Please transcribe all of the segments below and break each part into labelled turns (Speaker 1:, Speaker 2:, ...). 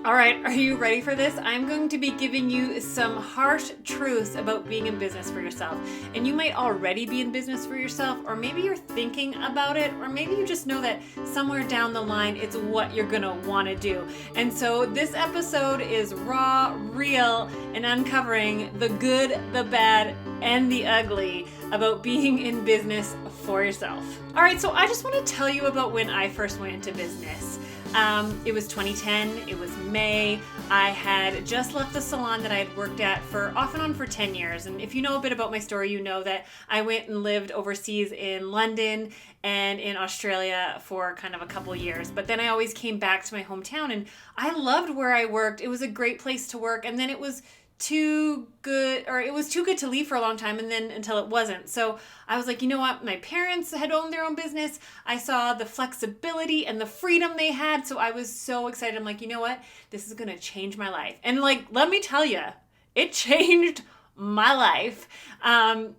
Speaker 1: All right, are you ready for this? I'm going to be giving you some harsh truths about being in business for yourself. And you might already be in business for yourself, or maybe you're thinking about it, or maybe you just know that somewhere down the line it's what you're going to want to do. And so this episode is raw, real, and uncovering the good, the bad, and the ugly about being in business for yourself. All right, so I just want to tell you about when I first went into business. It was 2010, it was May. I had just left the salon that I had worked at for off and on for 10 years. And if you know a bit about my story, you know that I went and lived overseas in London and in Australia for kind of a couple years. But then I always came back to my hometown and I loved where I worked. It was a great place to work. And then it was too good to leave for a long time, and then until it wasn't. So I was like, you know what? My parents had owned their own business. I saw the flexibility and the freedom they had. So I was so excited. I'm like, you know what? This is going to change my life. And like, let me tell you, it changed my life.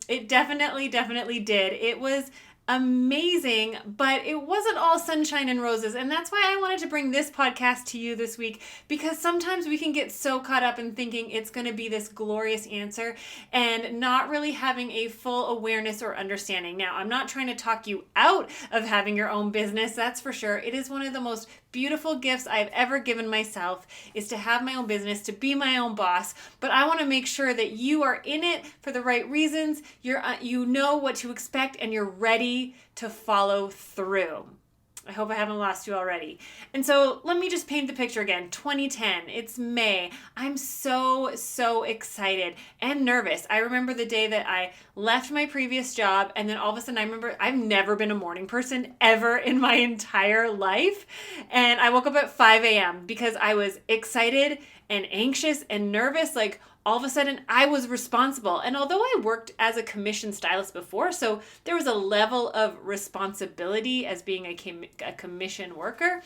Speaker 1: It definitely did. It was amazing, but it wasn't all sunshine and roses. And that's why I wanted to bring this podcast to you this week, because sometimes we can get so caught up in thinking it's going to be this glorious answer and not really having a full awareness or understanding. Now, I'm not trying to talk you out of having your own business, that's for sure. It is one of the most beautiful gifts I've ever given myself, is to have my own business, to be my own boss. But I want to make sure that you are in it for the right reasons. You know what to expect and you're ready to follow through. I hope I haven't lost you already. And so let me just paint the picture again. 2010, it's May. I'm so excited and nervous. I remember the day that I left my previous job, and then all of a sudden I remember I've never been a morning person ever in my entire life. And I woke up at 5 a.m. because I was excited and anxious and nervous. Like, all of a sudden I was responsible. And although I worked as a commission stylist before, so there was a level of responsibility as being a commission worker,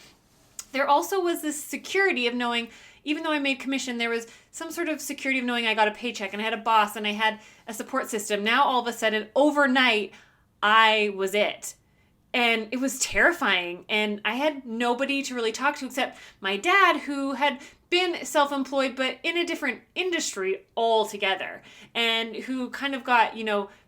Speaker 1: there also was this security of knowing, even though I made commission, there was some sort of security of knowing I got a paycheck and I had a boss and I had a support system. Now all of a sudden, overnight, I was it. And it was terrifying. And I had nobody to really talk to except my dad, who had been self-employed, but in a different industry altogether, and who kind of got,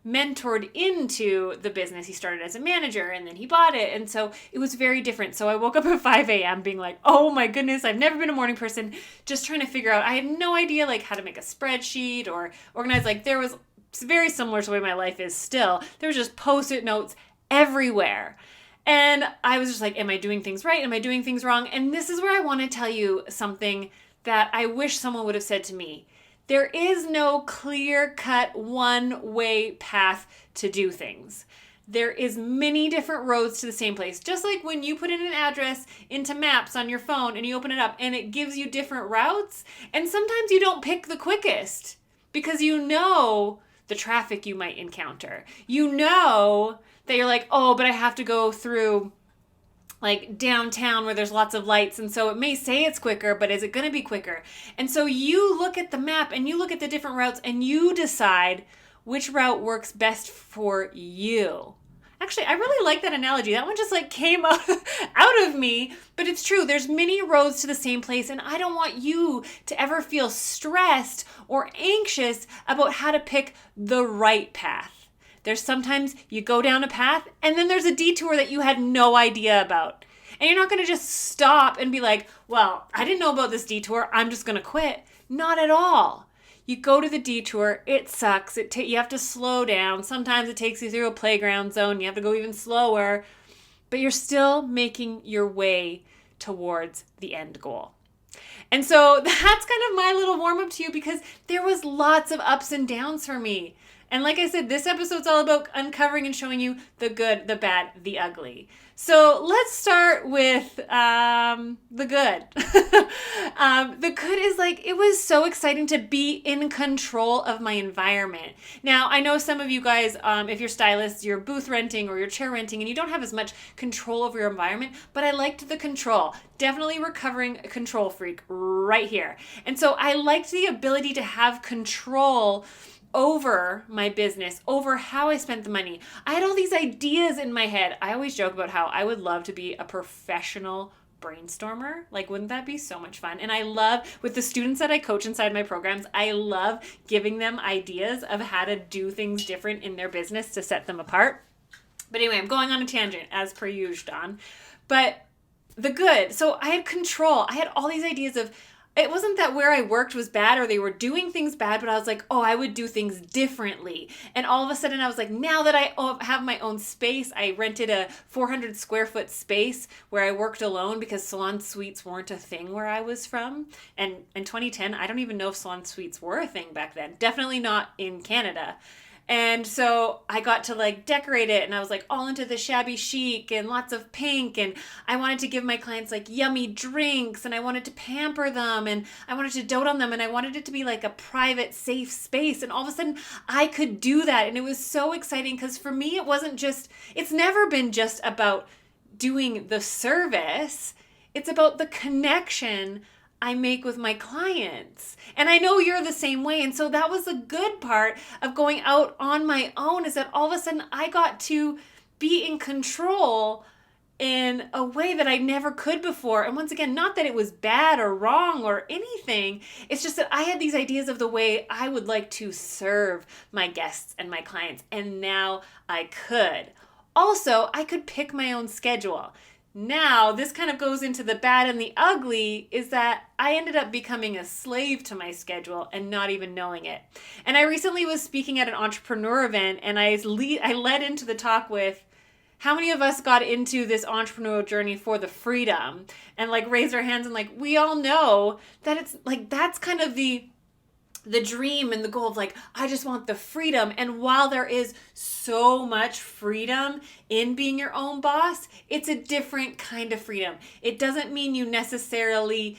Speaker 1: mentored into the business. He started as a manager and then he bought it. And so it was very different. So I woke up at 5 a.m. being like, oh my goodness, I've never been a morning person, just trying to figure out, I had no idea like how to make a spreadsheet or organize. Like, there was, it's very similar to the way my life is still. There was just Post-it notes everywhere. And I was just like, am I doing things right? Am I doing things wrong? And this is where I want to tell you something that I wish someone would have said to me. There is no clear-cut one-way path to do things. There is many different roads to the same place. Just like when you put in an address into Maps on your phone and you open it up and it gives you different routes. And sometimes you don't pick the quickest because you know the traffic you might encounter. You know that you're like, oh, but I have to go through like downtown where there's lots of lights. And so it may say it's quicker, but is it going to be quicker? And so you look at the map and you look at the different routes and you decide which route works best for you. Actually, I really like that analogy. That one just like came out of me, but it's true. There's many roads to the same place, and I don't want you to ever feel stressed or anxious about how to pick the right path. There's sometimes you go down a path and then there's a detour that you had no idea about. And you're not going to just stop and be like, well, I didn't know about this detour, I'm just going to quit. Not at all. You go to the detour, it sucks. You have to slow down. Sometimes it takes you through a playground zone. You have to go even slower. But you're still making your way towards the end goal. And so that's kind of my little warm up to you, because there was lots of ups and downs for me. And like I said, this episode's all about uncovering and showing you the good, the bad, the ugly. So let's start with the good. The good is like, it was so exciting to be in control of my environment. Now, I know some of you guys, if you're stylists, you're booth renting or you're chair renting and you don't have as much control over your environment, but I liked the control. Definitely recovering control freak right here. And so I liked the ability to have control over my business, over how I spent the money. I had all these ideas in my head. I always joke about how I would love to be a professional brainstormer? Like, wouldn't that be so much fun? And I love, with the students that I coach inside my programs, I love giving them ideas of how to do things different in their business to set them apart. But anyway, I'm going on a tangent as per usual, Dawn. But the good. So I had control. I had all these ideas of, it wasn't that where I worked was bad or they were doing things bad, but I was like, oh, I would do things differently. And all of a sudden I was like, now that I have my own space, I rented a 400 square foot space where I worked alone because salon suites weren't a thing where I was from. And in 2010, I don't even know if salon suites were a thing back then. Definitely not in Canada. And so I got to like decorate it, and I was like all into the shabby chic and lots of pink, and I wanted to give my clients like yummy drinks, and I wanted to pamper them, and I wanted to dote on them, and I wanted it to be like a private, safe space. And all of a sudden I could do that. And it was so exciting because for me, it's never been just about doing the service. It's about the connection I make with my clients. And I know you're the same way. And so that was the good part of going out on my own, is that all of a sudden I got to be in control in a way that I never could before. And once again, not that it was bad or wrong or anything. It's just that I had these ideas of the way I would like to serve my guests and my clients. And now I could. Also, I could pick my own schedule. Now, this kind of goes into the bad and the ugly, is that I ended up becoming a slave to my schedule and not even knowing it. And I recently was speaking at an entrepreneur event, and I led into the talk with, how many of us got into this entrepreneurial journey for the freedom? And like raised our hands, and like, we all know that it's like, that's kind of the dream and the goal of like, I just want the freedom. And while there is so much freedom in being your own boss, it's a different kind of freedom. It doesn't mean you necessarily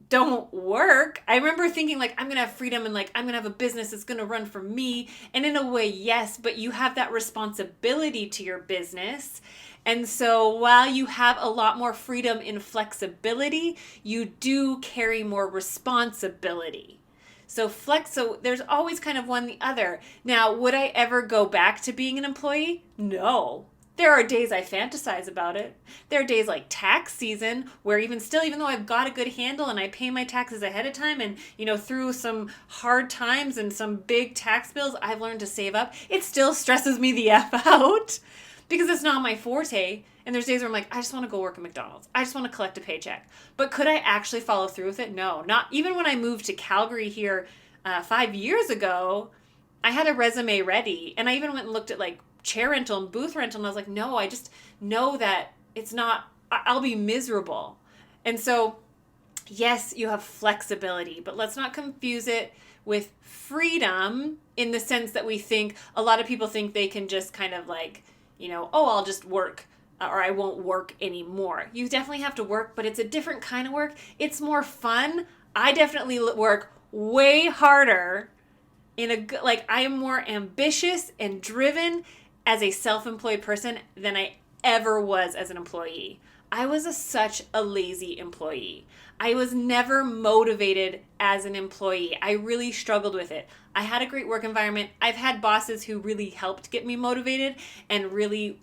Speaker 1: don't work. I remember thinking like, I'm going to have freedom and like, I'm going to have a business that's going to run for me. And in a way, yes, but you have that responsibility to your business. And so while you have a lot more freedom in flexibility, you do carry more responsibility. So there's always kind of one the other. Now, would I ever go back to being an employee? No. There are days I fantasize about it. There are days like tax season where even though I've got a good handle and I pay my taxes ahead of time, and through some hard times and some big tax bills, I've learned to save up. It still stresses me the F out because it's not my forte. And there's days where I'm like, I just want to go work at McDonald's. I just want to collect a paycheck. But could I actually follow through with it? No, not even when I moved to Calgary here 5 years ago. I had a resume ready, and I even went and looked at like chair rental and booth rental, and I was like, no, I just know that it's not, I'll be miserable. And so, yes, you have flexibility, but let's not confuse it with freedom in the sense that a lot of people think they can just kind of like, I'll just work. Or I won't work anymore. You definitely have to work, but it's a different kind of work. It's more fun. I definitely work way harder I am more ambitious and driven as a self-employed person than I ever was as an employee. I was such a lazy employee. I was never motivated as an employee. I really struggled with it. I had a great work environment. I've had bosses who really helped get me motivated and really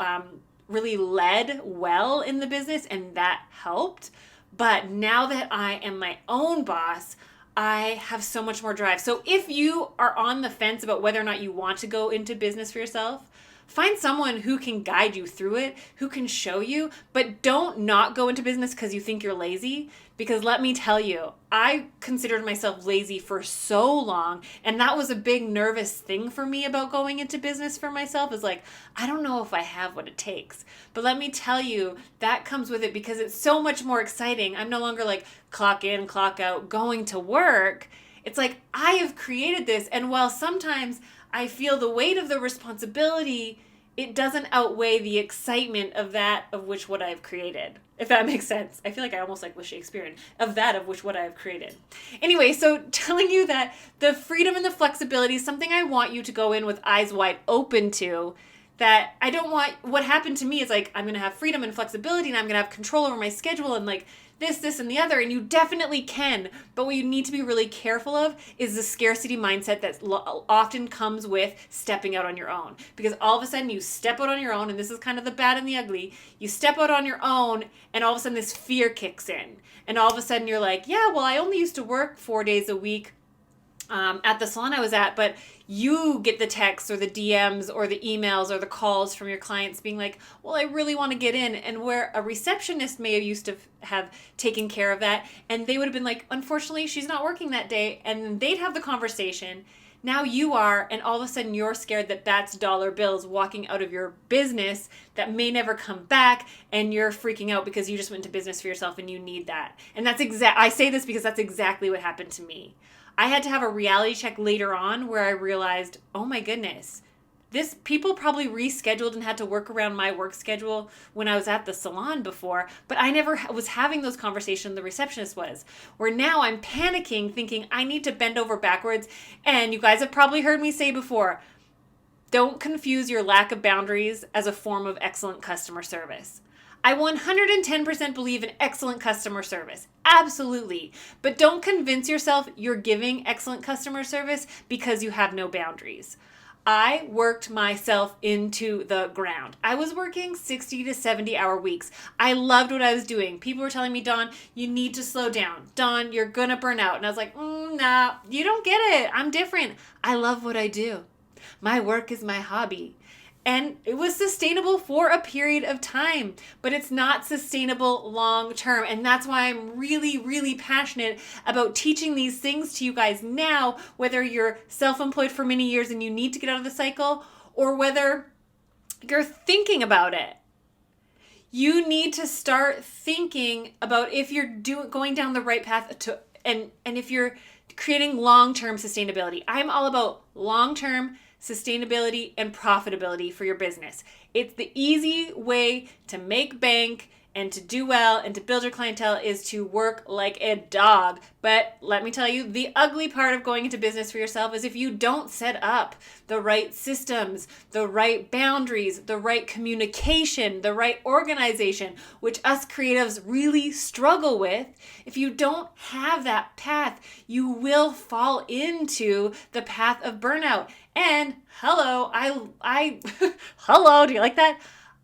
Speaker 1: led well in the business, and that helped. But now that I am my own boss, I have so much more drive. So if you are on the fence about whether or not you want to go into business for yourself, find someone who can guide you through it, who can show you, but don't not go into business because you think you're lazy. Because let me tell you, I considered myself lazy for so long, and that was a big nervous thing for me about going into business for myself, is like, I don't know if I have what it takes. But let me tell you, that comes with it because it's so much more exciting. I'm no longer like clock in, clock out, going to work. It's like, I have created this, and while sometimes I feel the weight of the responsibility, it doesn't outweigh the excitement of what I've created. If that makes sense. I feel like I almost like was Shakespearean. Of which what I have created. Anyway, so telling you that the freedom and the flexibility is something I want you to go in with eyes wide open to. That I don't want, what happened to me is like, I'm going to have freedom and flexibility, and I'm going to have control over my schedule, and like, this, and the other, and you definitely can. But what you need to be really careful of is the scarcity mindset that often comes with stepping out on your own. Because all of a sudden you step out on your own, and this is kind of the bad and the ugly. You step out on your own, and all of a sudden this fear kicks in. And all of a sudden you're like, yeah, well, I only used to work 4 days a week at the salon I was at, but you get the texts or the DMs or the emails or the calls from your clients being like, well, I really want to get in. And where a receptionist may have used to have taken care of that, and they would have been like, unfortunately, she's not working that day. And they'd have the conversation. Now you are, and all of a sudden you're scared that that's dollar bills walking out of your business that may never come back, and you're freaking out because you just went into business for yourself and you need that. And that's I say this because that's exactly what happened to me. I had to have a reality check later on where I realized, oh my goodness, this people probably rescheduled and had to work around my work schedule when I was at the salon before, but I never was having those conversations. The receptionist was, where now I'm panicking thinking I need to bend over backwards. And you guys have probably heard me say before, don't confuse your lack of boundaries as a form of excellent customer service. I 110% believe in excellent customer service. Absolutely. But don't convince yourself you're giving excellent customer service because you have no boundaries. I worked myself into the ground. I was working 60 to 70 hour weeks. I loved what I was doing. People were telling me, Dawn, you need to slow down. Dawn, you're going to burn out. And I was like, nah, you don't get it. I'm different. I love what I do. My work is my hobby. And it was sustainable for a period of time, but it's not sustainable long term. And that's why I'm really, really passionate about teaching these things to you guys now, whether you're self-employed for many years and you need to get out of the cycle, or whether you're thinking about it. You need to start thinking about if you're going down the right path and if you're creating long-term sustainability. I'm all about long-term sustainability and profitability for your business. It's the easy way to make bank and to do well and to build your clientele is to work like a dog. But let me tell you, the ugly part of going into business for yourself is if you don't set up the right systems, the right boundaries, the right communication, the right organization, which us creatives really struggle with. If you don't have that path, you will fall into the path of burnout. And hello, hello, do you like that?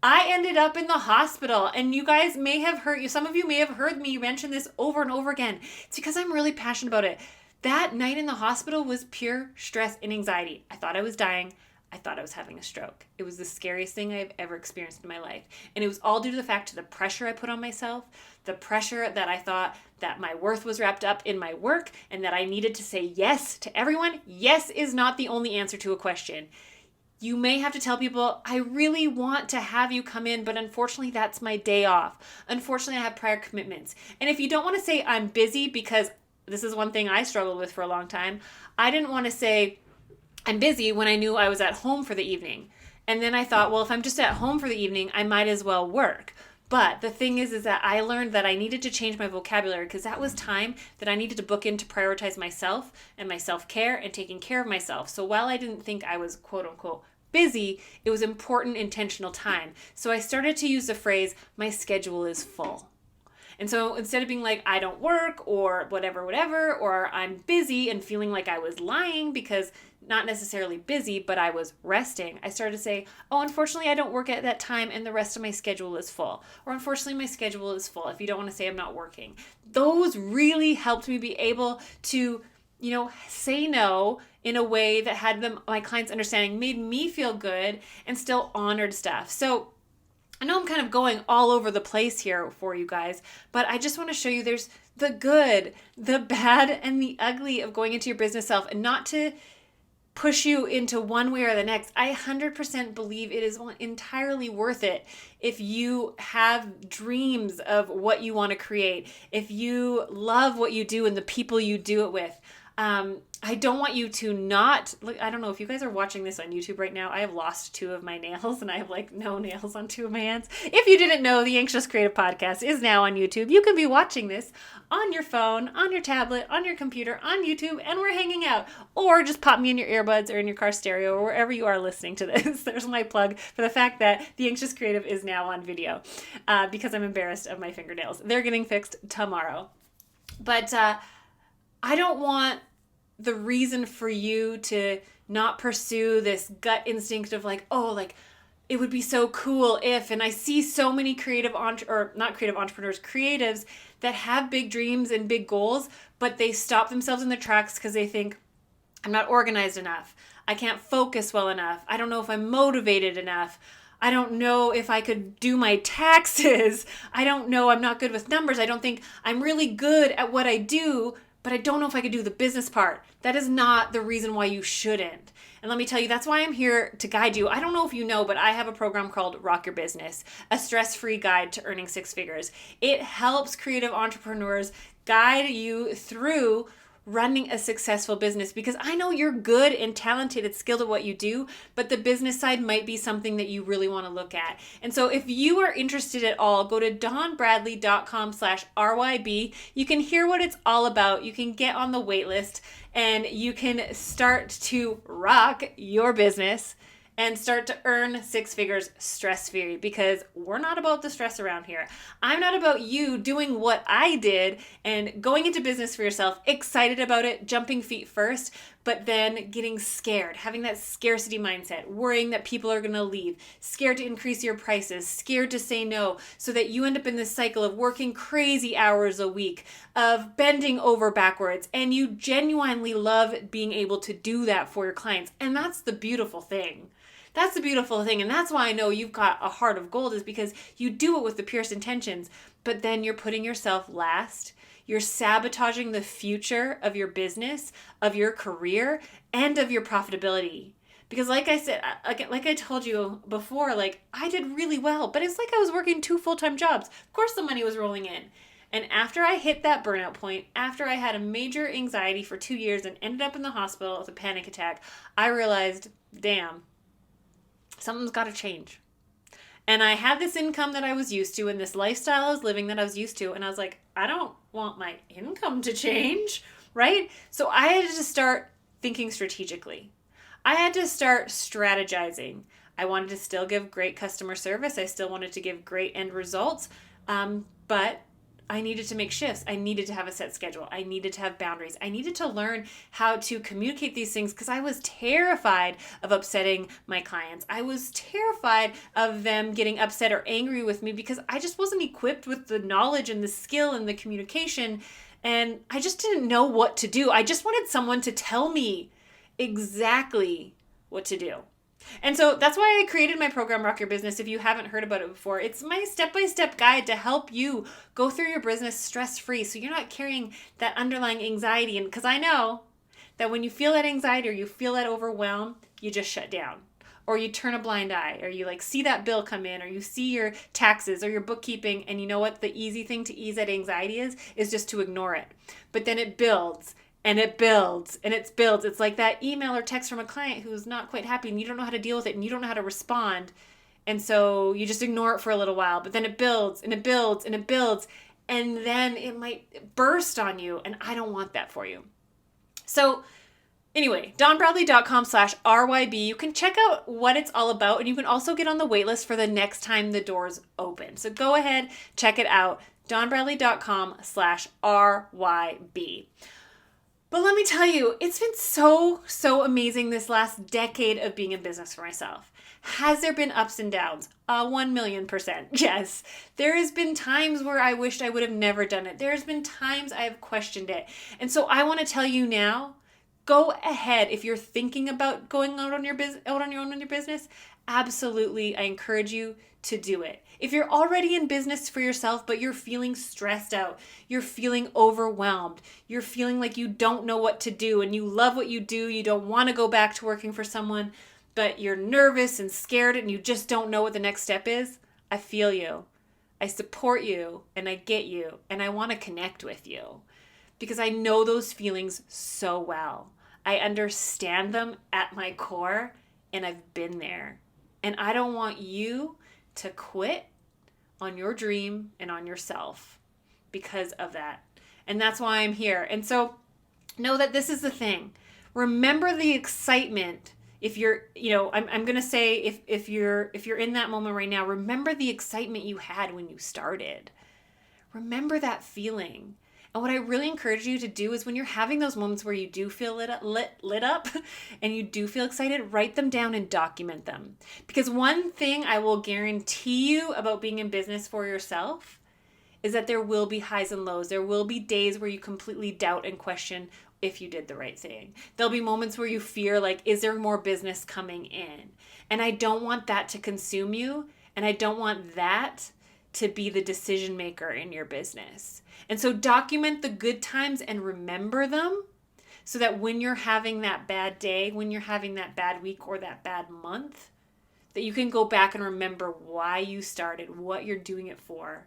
Speaker 1: I ended up in the hospital, and you guys may have heard, some of you may have heard me mention this over and over again. It's because I'm really passionate about it. That night in the hospital was pure stress and anxiety. I thought I was dying. I thought I was having a stroke. It was the scariest thing I've ever experienced in my life. And it was all due to the fact to the pressure I put on myself, the pressure that I thought that my worth was wrapped up in my work and that I needed to say yes to everyone. Yes is not the only answer to a question. You may have to tell people, I really want to have you come in, but unfortunately that's my day off. Unfortunately, I have prior commitments. And if you don't want to say I'm busy, because this is one thing I struggled with for a long time, I didn't want to say I'm busy when I knew I was at home for the evening. And then I thought, well, if I'm just at home for the evening, I might as well work. But the thing is that I learned that I needed to change my vocabulary because that was time that I needed to book in to prioritize myself and my self-care and taking care of myself. So while I didn't think I was quote unquote busy, it was important, intentional time. So I started to use the phrase, my schedule is full. And so instead of being like, I don't work or whatever, or I'm busy and feeling like I was lying because not necessarily busy, but I was resting, I started to say, oh, unfortunately, I don't work at that time and the rest of my schedule is full. Or unfortunately, my schedule is full. If you don't want to say I'm not working. Those really helped me be able to say no in a way that had my clients understanding, made me feel good and still honored stuff. So I know I'm kind of going all over the place here for you guys, but I just want to show you there's the good, the bad, and the ugly of going into your business self, and not to push you into one way or the next. I 100% believe it is entirely worth it if you have dreams of what you want to create, if you love what you do and the people you do it with. I don't want you to not look. I don't know if you guys are watching this on YouTube right now. I have lost 2 of my nails and I have like no nails on 2 of my hands. If you didn't know, the Anxious Creative Podcast is now on YouTube. You can be watching this on your phone, on your tablet, on your computer, on YouTube, and we're hanging out. Or just pop me in your earbuds or in your car stereo or wherever you are listening to this. There's my plug for the fact that the Anxious Creative is now on video because I'm embarrassed of my fingernails. They're getting fixed tomorrow. But I don't want the reason for you to not pursue this gut instinct of like, oh, like it would be so cool if, and I see so many creatives that have big dreams and big goals, but they stop themselves in their tracks because they think, I'm not organized enough. I can't focus well enough. I don't know if I'm motivated enough. I don't know if I could do my taxes. I don't know. I'm not good with numbers. I don't think I'm really good at what I do, but I don't know if I could do the business part. That is not the reason why you shouldn't. And let me tell you, that's why I'm here to guide you. I don't know if you know, but I have a program called Rock Your Business, a stress-free guide to earning 6 figures. It helps creative entrepreneurs guide you through running a successful business, because I know you're good and talented and skilled at what you do, but the business side might be something that you really want to look at. And so if you are interested at all, go to dawnbradley.com/RYB. You can hear what it's all about. You can get on the wait list and you can start to rock your business and start to earn 6 figures stress-free, because we're not about the stress around here. I'm not about you doing what I did and going into business for yourself, excited about it, jumping feet first, but then getting scared, having that scarcity mindset, worrying that people are going to leave, scared to increase your prices, scared to say no, so that you end up in this cycle of working crazy hours a week, of bending over backwards, and you genuinely love being able to do that for your clients. And that's the beautiful thing. That's the beautiful thing. And that's why I know you've got a heart of gold, is because you do it with the purest intentions, but then you're putting yourself last. You're sabotaging the future of your business, of your career, and of your profitability. Because like I said, like I told you before, like I did really well, but it's like I was working 2 full-time jobs. Of course the money was rolling in. And after I hit that burnout point, after I had a major anxiety for 2 years and ended up in the hospital with a panic attack, I realized, damn, something's got to change. And I had this income that I was used to and this lifestyle I was living that I was used to. And I was like, I don't want my income to change, right? So I had to start thinking strategically. I had to start strategizing. I wanted to still give great customer service. I still wanted to give great end results. But I needed to make shifts. I needed to have a set schedule. I needed to have boundaries. I needed to learn how to communicate these things, because I was terrified of upsetting my clients. I was terrified of them getting upset or angry with me, because I just wasn't equipped with the knowledge and the skill and the communication. And I just didn't know what to do. I just wanted someone to tell me exactly what to do. And so that's why I created my program, Rock Your Business. If you haven't heard about it before, it's my step-by-step guide to help you go through your business stress-free, so you're not carrying that underlying anxiety. And because I know that when you feel that anxiety or you feel that overwhelm, you just shut down, or you turn a blind eye, or you like see that bill come in, or you see your taxes or your bookkeeping. And you know what the easy thing to ease that anxiety is just to ignore it. But then it builds. And it builds and it builds. It's like that email or text from a client who's not quite happy and you don't know how to deal with it and you don't know how to respond. And so you just ignore it for a little while, but then it builds and it builds and it builds. And then it might burst on you. And I don't want that for you. So anyway, dawnbradley.com/RYB. You can check out what it's all about. And you can also get on the wait list for the next time the doors open. So go ahead, check it out. dawnbradley.com/RYB. But let me tell you, it's been so amazing this last decade of being in business for myself. Has there been ups and downs? 1,000,000%. Yes. There has been times where I wished I would have never done it. There's been times I have questioned it. And so I want to tell you now, go ahead. If you're thinking about going out on your own in your business, absolutely, I encourage you to do it. If you're already in business for yourself, but you're feeling stressed out, you're feeling overwhelmed, you're feeling like you don't know what to do and you love what you do, you don't want to go back to working for someone, but you're nervous and scared and you just don't know what the next step is, I feel you. I support you and I get you and I want to connect with you. because I know those feelings so well. I understand them at my core, and I've been there. And I don't want you to quit on your dream and on yourself because of that. And that's why I'm here. And so know that this is the thing. Remember the excitement. If you're, I'm going to say if you're in that moment right now, remember the excitement you had when you started. Remember that feeling. And what I really encourage you to do is when you're having those moments where you do feel lit up and you do feel excited, write them down and document them. Because one thing I will guarantee you about being in business for yourself is that there will be highs and lows. There will be days where you completely doubt and question if you did the right thing. There'll be moments where you fear, like, is there more business coming in? And I don't want that to consume you. And I don't want that to be the decision maker in your business. And so document the good times and remember them so that when you're having that bad day, when you're having that bad week or that bad month, that you can go back and remember why you started, what you're doing it for,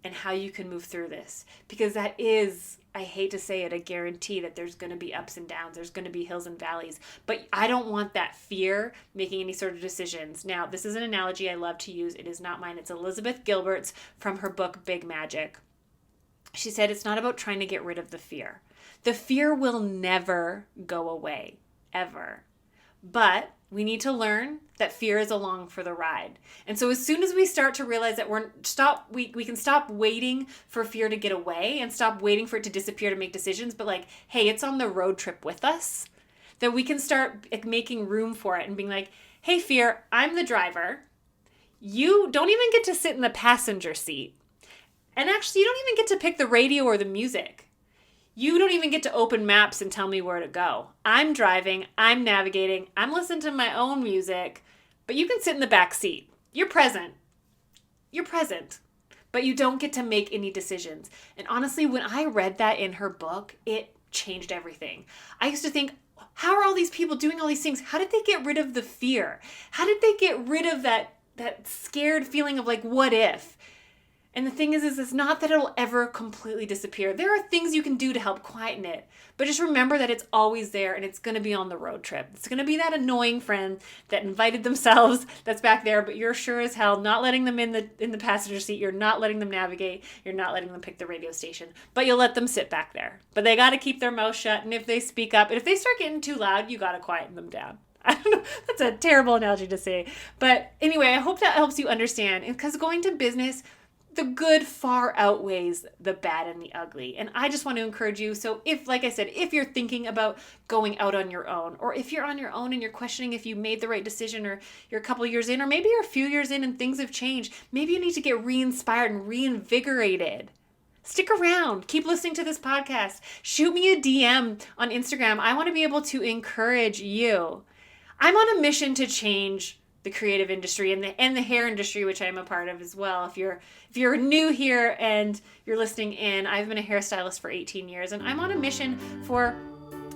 Speaker 1: and how you can move through this. Because that is, I hate to say it, a guarantee that there's going to be ups and downs. There's going to be hills and valleys. But I don't want that fear making any sort of decisions. Now, this is an analogy I love to use. It is not mine. It's Elizabeth Gilbert's from her book, Big Magic. She said it's not about trying to get rid of the fear. The fear will never go away, ever. But we need to learn that fear is along for the ride. And so as soon as we start to realize that we can stop waiting for fear to get away and stop waiting for it to disappear to make decisions, but like, hey, it's on the road trip with us, that we can start making room for it and being like, hey, fear, I'm the driver. You don't even get to sit in the passenger seat. And actually, you don't even get to pick the radio or the music. You don't even get to open maps and tell me where to go. I'm driving, I'm navigating, I'm listening to my own music, but you can sit in the back seat. You're present. You're present, but you don't get to make any decisions. And honestly, when I read that in her book, it changed everything. I used to think, how are all these people doing all these things? How did they get rid of the fear? How did they get rid of that scared feeling of like, what if? And the thing is it's not that it'll ever completely disappear. There are things you can do to help quieten it. But just remember that it's always there and it's going to be on the road trip. It's going to be that annoying friend that invited themselves that's back there, but you're sure as hell not letting them in the passenger seat. You're not letting them navigate. You're not letting them pick the radio station. But you'll let them sit back there. But they got to keep their mouth shut. And if they speak up, and if they start getting too loud, you got to quieten them down. I don't know. That's a terrible analogy to say. But anyway, I hope that helps you understand. Because going to business, the good far outweighs the bad and the ugly. And I just want to encourage you. So if, like I said, if you're thinking about going out on your own, or if you're on your own and you're questioning if you made the right decision, or you're a couple years in, or maybe you're a few years in and things have changed, maybe you need to get re-inspired and reinvigorated. Stick around. Keep listening to this podcast. Shoot me a DM on Instagram. I want to be able to encourage you. I'm on a mission to change the creative industry and the hair industry, which I'm a part of as well. If you're new here and you're listening in, I've been a hairstylist for 18 years, and I'm on a mission for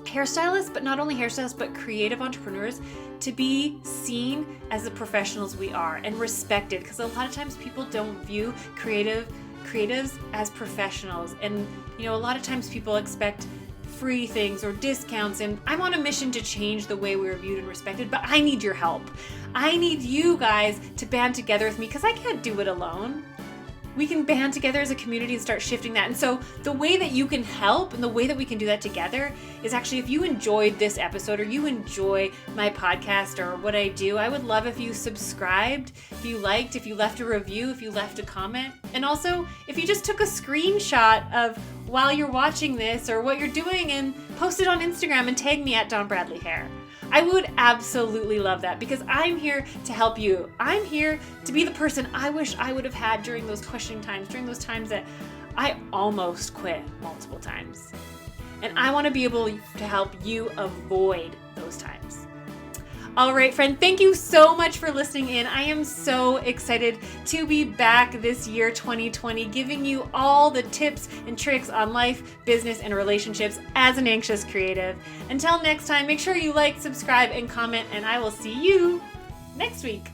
Speaker 1: hairstylists, but not only hairstylists, but creative entrepreneurs to be seen as the professionals we are and respected. Because a lot of times people don't view creatives as professionals, and a lot of times people expect free things or discounts, and I'm on a mission to change the way we're viewed and respected, but I need your help. I need you guys to band together with me because I can't do it alone. We can band together as a community and start shifting that. And so the way that you can help and the way that we can do that together is actually, if you enjoyed this episode or you enjoy my podcast or what I do, I would love if you subscribed, if you liked, if you left a review, if you left a comment. And also, if you just took a screenshot of while you're watching this or what you're doing and post it on Instagram and tag me at Dawn Bradley Hair. I would absolutely love that because I'm here to help you. I'm here to be the person I wish I would have had during those questioning times, during those times that I almost quit multiple times. And I want to be able to help you avoid those times. All right, friend, thank you so much for listening in. I am so excited to be back this year, 2020, giving you all the tips and tricks on life, business, and relationships as an anxious creative. Until next time, make sure you like, subscribe, and comment, and I will see you next week.